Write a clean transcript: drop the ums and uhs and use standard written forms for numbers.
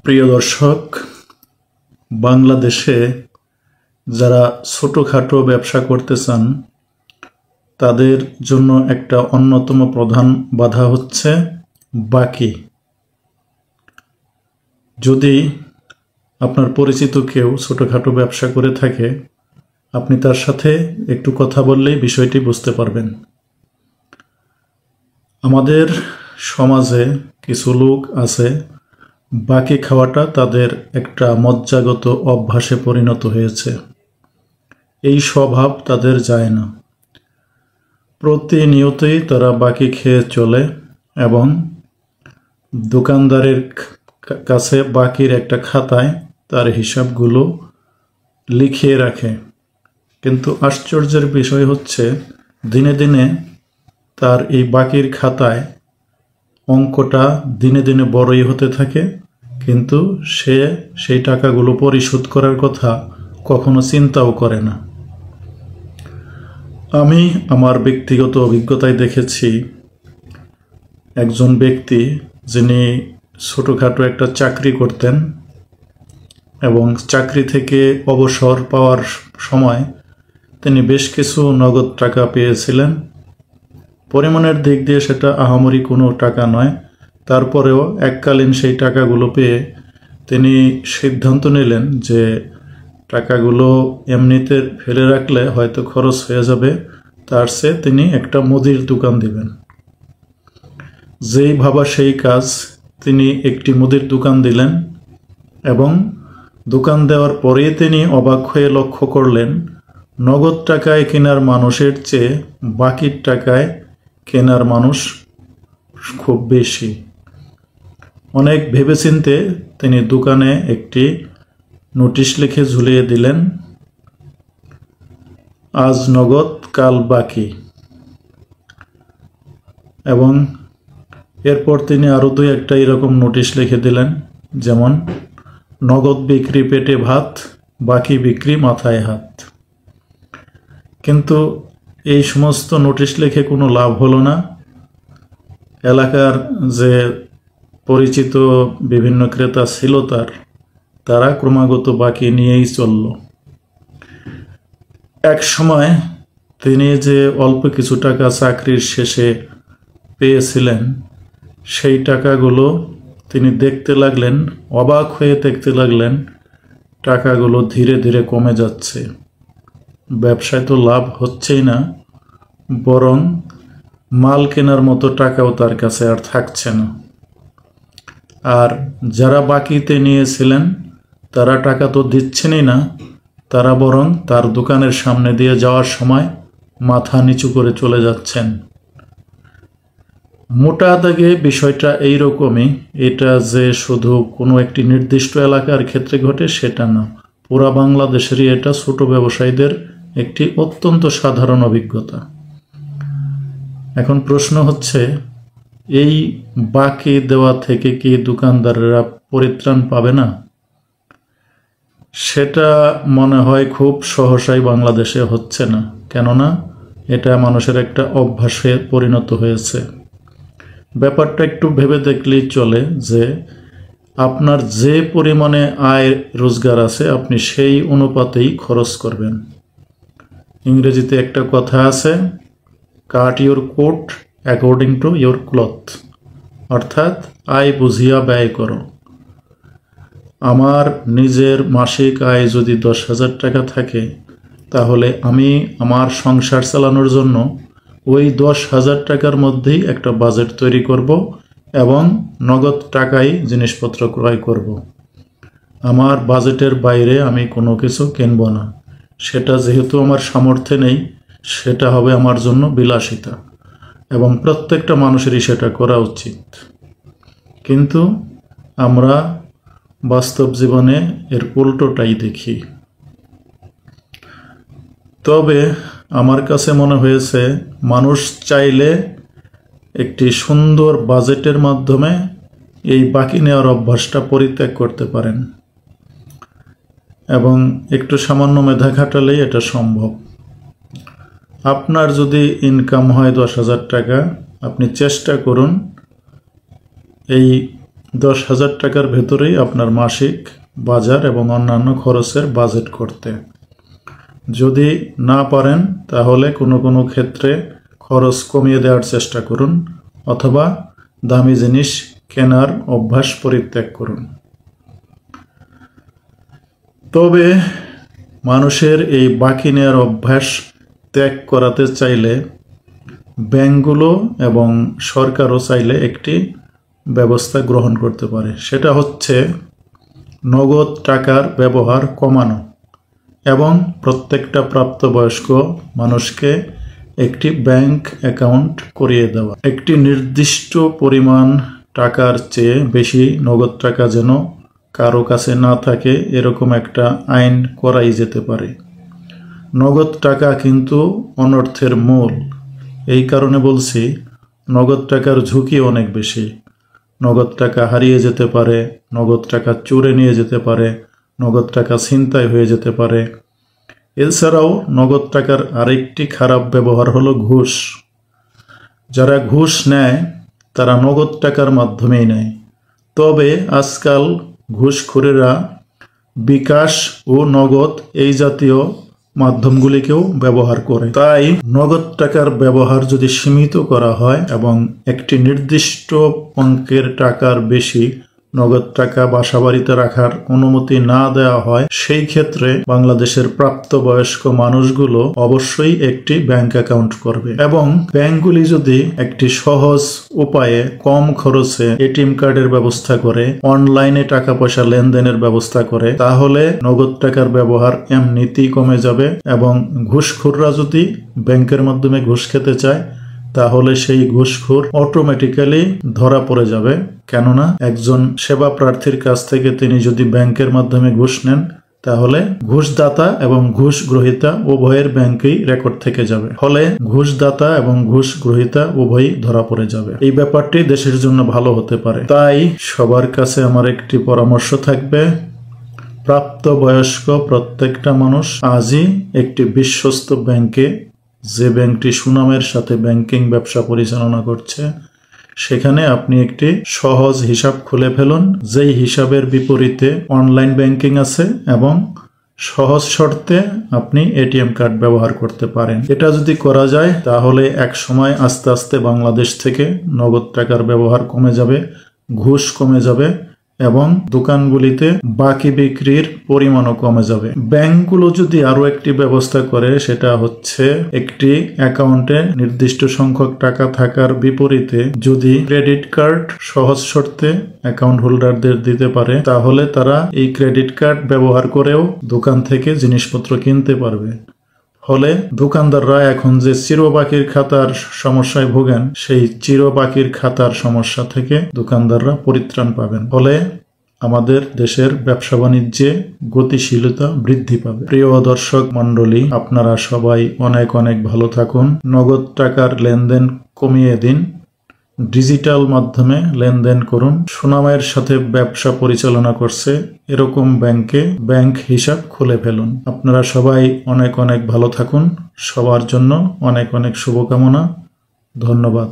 প্রিয় দর্শক, বাংলাদেশে যারা ছোটখাটো ব্যবসা করতে চান তাদের জন্য একটা অন্যতম প্রধান বাধা হচ্ছে বাকি। যদি আপনার পরিচিত কেউ ছোটখাটো ব্যবসা করে থাকে, আপনি তার সাথে একটু কথা বললেই বিষয়টি বুঝতে পারবেন। আমাদের সমাজে কিছু লোক আছে, বাকি খাওয়াটা তাদের একটা মজ্জাগত অভ্যাসে পরিণত হয়েছে। এই স্বভাব তাদের যায় না। প্রতিনিয়তই তারা বাকি খেয়ে চলে এবং দোকানদারের কাছে বাকির একটা খাতায় তার হিসাবগুলো লিখিয়ে রাখে। কিন্তু আশ্চর্যের বিষয় হচ্ছে, দিনে দিনে তার এই বাকির খাতায় অঙ্কটা দিনে দিনে বড়ই হতে থাকে, কিন্তু সে সেই টাকাগুলো পরিশোধ করার কথা কখনো চিন্তাও করে না। আমি আমার ব্যক্তিগত অভিজ্ঞতায় দেখেছি, একজন ব্যক্তি যিনি ছোটোখাটো একটা চাকরি করতেন এবং চাকরি থেকে অবসর পাওয়ার সময় তিনি বেশ কিছু নগদ টাকা পেয়েছিলেন। পরিমাণের দিক দিয়ে সেটা আহামরি কোনো টাকা নয়, তারপরেও এককালীন সেই টাকাগুলো পেয়ে তিনি সিদ্ধান্ত নিলেন যে টাকাগুলো এমনিতে ফেলে রাখলে হয়তো খরচ হয়ে যাবে, তার চেয়ে তিনি একটা মুদির দোকান দিবেন। যেই ভাবা সেই কাজ, তিনি একটি মুদির দোকান দিলেন এবং দোকান দেওয়ার পরেই তিনি অবাক হয়ে লক্ষ্য করলেন, নগদ টাকায় কেনার মানুষের চেয়ে বাকির টাকায় কেনার মানুষ খুব বেশি। অনেক ভেবেচিন্তে তিনি দোকানে একটি নোটিশ লিখে ঝুলিয়ে দিলেন, আজ নগদ কাল বাকি। এবং এরপর তিনি আরও দুই একটা এরকম নোটিশ লিখে দিলেন, যেমন নগদ বিক্রি পেটে ভাত, বাকি বিক্রি মাথায় হাত। কিন্তু এই সমস্ত নোটিশ লিখে কোনো লাভ হলো না। এলাকার যে পরিচিত বিভিন্ন ক্রেতা ছিল তারা ক্রমাগত বাকি নিয়েই চলল। এক সময় তিনি যে অল্প কিছু টাকা চাকরির শেষে পেয়েছিলেন, সেই টাকাগুলো তিনি দেখতে লাগলেন, অবাক হয়ে দেখতে লাগলেন টাকাগুলো ধীরে ধীরে কমে যাচ্ছে। ব্যবসায় তো লাভ হচ্ছেই না, বরং মাল কেনার মতো টাকাও তার কাছে আর থাকছে না। আর যারা বাকিতে নিয়েছিলেন তারা টাকা তো দিচ্ছেনই না, তারা বরং তার দোকানের সামনে দিয়ে যাওয়ার সময় মাথা নিচু করে চলে যাচ্ছেন। মোটা দাগে বিষয়টা এইরকমই। এটা যে শুধু কোনো একটি নির্দিষ্ট এলাকার ক্ষেত্রে ঘটে সেটা না, পুরা বাংলাদেশেরই এটা ছোট ব্যবসায়ীদের একটি অত্যন্ত সাধারণ অভিজ্ঞতা। এখন প্রশ্ন হচ্ছে, এই বাকি দেওয়া থেকে কি দোকানদাররা পরিত্রাণ পাবে না? সেটা মনে হয় খুব সহসাই বাংলাদেশে হচ্ছে না, কেননা এটা মানুষের একটা অভ্যাসে পরিণত হয়েছে। ব্যাপারটা একটু ভেবে দেখলেই চলে যে আপনার যে পরিমাণে আয় রোজগার আছে আপনি সেই অনুপাতেই খরচ করবেন। ইংরেজিতে একটা কথা আছে, cut your coat according to your cloth, অর্থাৎ আয় বুঝিয়া ব্যয় করো। আমার নিজের মাসিক আয় যদি 10,000 টাকা থাকে, তাহলে আমি আমার সংসার চালানোর জন্য ওই 10,000 টাকার মধ্যেই একটা বাজেট তৈরি করব এবং নগদ টাকায় জিনিসপত্র ক্রয় করব। আমার বাজেটের বাইরে আমি কোনো কিছু কিনব না। সেটা যেহেতু আমার সামর্থ্যে নেই, সেটা হবে আমার জন্য বিলাসিতা, এবং প্রত্যেকটা মানুষেরই সেটা করা উচিত। কিন্তু আমরা বাস্তব জীবনে এর উল্টোটাই দেখি। তবে আমার কাছে মনে হয়েছে, মানুষ চাইলে একটি সুন্দর বাজেটের মাধ্যমে এই বাকি নেওয়ার অভ্যাসটা পরিত্যাগ করতে পারেন, এবং একটু সামান্য মেধা খাটালেই এটা সম্ভব। আপনার যদি ইনকাম হয় 10,000 টাকা, আপনি চেষ্টা করুন এই 10,000 টাকার ভেতরেই আপনার মাসিক বাজার এবং অন্যান্য খরচের বাজেট করতে। যদি না পারেন তাহলে কোনো ক্ষেত্রে খরচ কমিয়ে দেওয়ার চেষ্টা করুন অথবা দামি জিনিস কেনার অভ্যাস পরিত্যাগ করুন। তবে মানুষের এই বাকি নেওয়ার অভ্যাস ত্যাগ করাতে চাইলে ব্যাংকগুলো এবং সরকারও চাইলে একটি ব্যবস্থা গ্রহণ করতে পারে। সেটা হচ্ছে নগদ টাকার ব্যবহার কমানো এবং প্রত্যেকটা প্রাপ্তবয়স্ক মানুষকে একটি ব্যাংক অ্যাকাউন্ট করিয়ে দেওয়া। একটি নির্দিষ্ট পরিমাণ টাকার চেয়ে বেশি নগদ টাকা যেন কারো কাছে না থাকে এরকম একটা আইন করাই যেতে পারে। নগদ টাকা কিন্তু অনর্থের মূল। এই কারণে বলছি, নগদ টাকার ঝুঁকি অনেক বেশি। নগদ টাকা হারিয়ে যেতে পারে, নগদ টাকা চুরে নিয়ে যেতে পারে, নগদ টাকা ছিনতাই হয়ে যেতে পারে। এছাড়াও নগদ টাকার আরেকটি খারাপ ব্যবহার হলো ঘুষ। যারা ঘুষ নেয় তারা নগদ টাকার মাধ্যমেই নেয়। তবে আজকাল ঘুষখোরেরা বিকাশ ও নগদ এই জাতীয় মাধ্যমগুলিকেও ব্যবহার করে। তাই নগদ টাকার ব্যবহার যদি সীমিত করা হয় এবং একটি নির্দিষ্ট অঙ্কের টাকার বেশি নগদ টাকা বাসাবাড়িতে রাখার অনুমতি না দেওয়া হয়, সেই ক্ষেত্রে বাংলাদেশের প্রাপ্তবয়স্ক মানুষগুলো অবশ্যই একটি ব্যাংক অ্যাকাউন্ট করবে। এবং ব্যাংকগুলি যদি একটি সহজ উপায়ে কম খরচে এটিএম কার্ডের ব্যবস্থা করে, অনলাইনে টাকা পয়সা লেনদেনের ব্যবস্থা করে, তাহলে নগদ টাকার ব্যবহার এমনিতেই কমে যাবে। এবং ঘুষখোররা যদি ব্যাংকের মাধ্যমে ঘুষ খেতে চায় তাহলে সেই ঘুষখোর অটোমেটিক্যালি ধরা পড়ে যাবে। কেননা একজন সেবা প্রার্থীর কাছ থেকে তিনি যদি ব্যাংকের মাধ্যমে ঘুষ নেন তাহলে ঘুষদাতা এবং ঘুষ গ্রহীতা উভয়ের ব্যাংকেই রেকর্ড থেকে যাবে। ফলে ঘুষদাতা এবং ঘুষ গ্রহীতা উভয়ই ধরা পড়ে যাবে। এই ব্যাপারটি দেশের জন্য ভালো হতে পারে। তাই সবার কাছে আমার একটি পরামর্শ থাকবে, প্রাপ্তবয়স্ক প্রত্যেকটা মানুষ আজই একটি বিশ্বস্ত ব্যাংকে, যে ব্যাংকটি সুনামের সাথে ব্যাংকিং ব্যবসা পরিচালনা করছে, সেখানে আপনি একটি সহজ হিসাব খুলে ফেলুন, যেই হিসাবের বিপরীতে অনলাইন ব্যাংকিং আছে এবং সহজ শর্তে আপনি এটিএম কার্ড ব্যবহার করতে পারেন। এটা যদি করা যায় তাহলে এক সময় আস্তে আস্তে বাংলাদেশ থেকে নগদ টাকার ব্যবহার কমে যাবে, ঘুষ কমে যাবে এবং দোকানগুলিতে বাকি বিক্রির পরিমাণও কমে যাবে। ব্যাংকগুলো যদি আরো একটি ব্যবস্থা করে, সেটা হচ্ছে একটি অ্যাকাউন্টে নির্দিষ্ট সংখ্যক টাকা থাকার বিপরীতে যদি ক্রেডিট কার্ড সহজ শর্তে অ্যাকাউন্ট হোল্ডারদের দিতে পারে, তাহলে তারা এই ক্রেডিট কার্ড ব্যবহার করেও দোকান থেকে জিনিসপত্র কিনতে পারবে। ফলে দোকানদাররা এখন যে চিরবাকির খাতার সমস্যায় ভোগেন, সেই চিরবাকির খাতার সমস্যা থেকে দোকানদাররা পরিত্রাণ পাবেন। ফলে আমাদের দেশের ব্যবসা বাণিজ্যে গতিশীলতা বৃদ্ধি পাবে। প্রিয় দর্শক মণ্ডলী, আপনারা সবাই অনেক অনেক ভালো থাকুন। নগদ টাকার লেনদেন কমিয়ে দিন, ডিজিটাল মাধ্যমে লেনদেন করুন। সুনামের সাথে ব্যবসা পরিচালনা করছে এরকম ব্যাংকে ব্যাংক হিসাব খুলে ফেলুন। আপনারা সবাই অনেক অনেক ভালো থাকুন। সবার জন্য অনেক অনেক শুভকামনা। ধন্যবাদ।